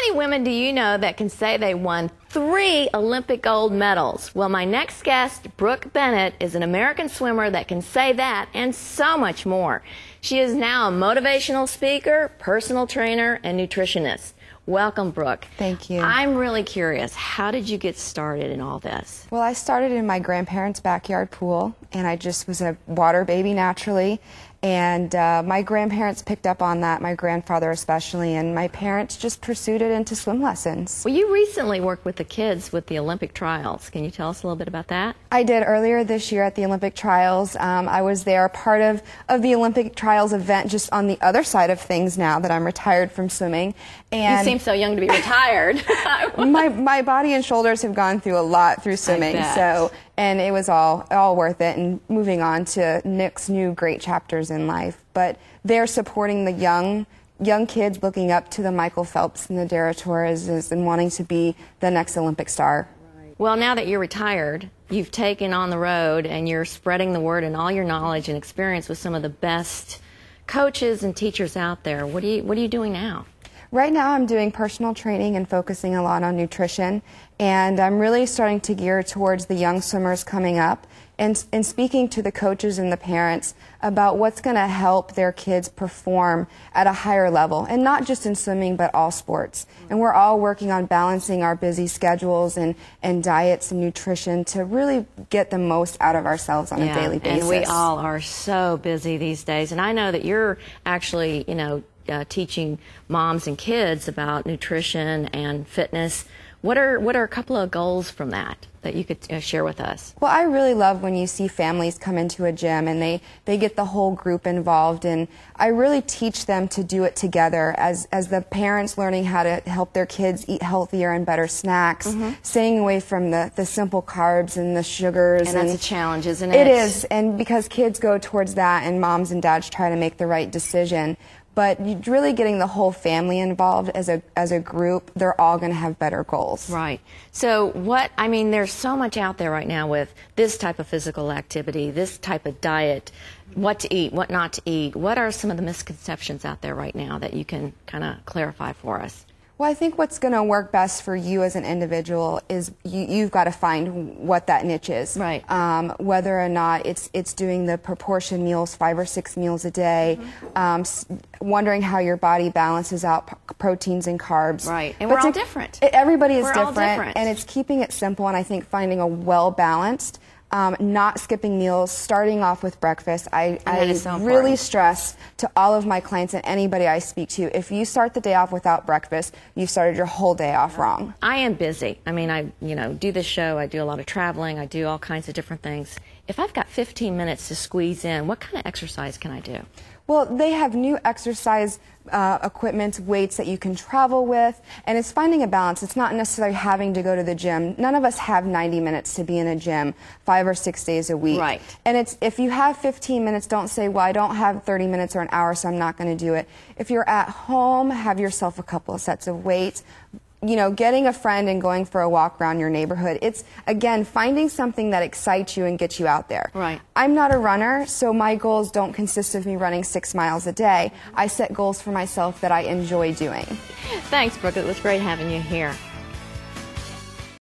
many women do you know that can say they won 3 Olympic gold medals? Well, my next guest, Brooke Bennett, is an American swimmer that can say that and so much more. She is now a motivational speaker, personal trainer, and nutritionist. Welcome, Brooke. Thank you. I'm really curious, how did you get started in all this? Well, I started in my grandparents' backyard pool, and I just was a water baby naturally. And my grandparents picked up on that, my grandfather especially, and my parents just pursued it into swim lessons. Well, you recently worked with the kids with the Olympic trials. Can you tell us a little bit about that? I did earlier this year at the Olympic trials. I was there, part of the Olympic trials event, just on the other side of things now that I'm retired from swimming. And you seem so young to be retired. my body and shoulders have gone through a lot through swimming, and it was all worth it, and moving on to Nick's new great chapters in life. But they're supporting the young kids looking up to the Michael Phelps and the Dara Torreses and wanting to be the next Olympic star. Well, now that you're retired, you've taken on the road and you're spreading the word and all your knowledge and experience with some of the best coaches and teachers out there. What are you doing now? Right now I'm doing personal training and focusing a lot on nutrition, and I'm really starting to gear towards the young swimmers coming up and speaking to the coaches and the parents about what's going to help their kids perform at a higher level, and not just in swimming but all sports. And we're all working on balancing our busy schedules and diets and nutrition to really get the most out of ourselves on a daily basis. And we all are so busy these days, and I know that you're actually, teaching moms and kids about nutrition and fitness. What are a couple of goals from that you could share with us? Well, I really love when you see families come into a gym and they get the whole group involved, and I really teach them to do it together as the parents learning how to help their kids eat healthier and better snacks, staying away from the simple carbs and the sugars. And that's a challenge, isn't it? It is, and because kids go towards that and moms and dads try to make the right decision. But really getting the whole family involved as a group, they're all going to have better goals. Right. So there's so much out there right now with this type of physical activity, this type of diet, what to eat, what not to eat. What are some of the misconceptions out there right now that you can kind of clarify for us? Well, I think what's going to work best for you as an individual is you've got to find what that niche is. Right. Whether or not it's doing the proportion meals, 5 or 6 meals a day, wondering how your body balances out proteins and carbs. Right. And we're all different. Everybody is all different. And it's keeping it simple, and I think finding a well-balanced, not skipping meals, starting off with breakfast. I really stress to all of my clients and anybody I speak to, if you start the day off without breakfast, you've started your whole day off wrong. I am busy. I do this show, I do a lot of traveling, I do all kinds of different things. If I've got 15 minutes to squeeze in, what kind of exercise can I do? Well, they have new exercise equipment, weights that you can travel with, and it's finding a balance. It's not necessarily having to go to the gym. None of us have 90 minutes to be in a gym 5 or 6 days a week. Right. And if you have 15 minutes, don't say, well, I don't have 30 minutes or an hour, so I'm not going to do it. If you're at home, have yourself a couple of sets of weights. Getting a friend and going for a walk around your neighborhood. It's, again, finding something that excites you and gets you out there. Right. I'm not a runner, so my goals don't consist of me running 6 miles a day. I set goals for myself that I enjoy doing. Thanks, Brooke. It was great having you here.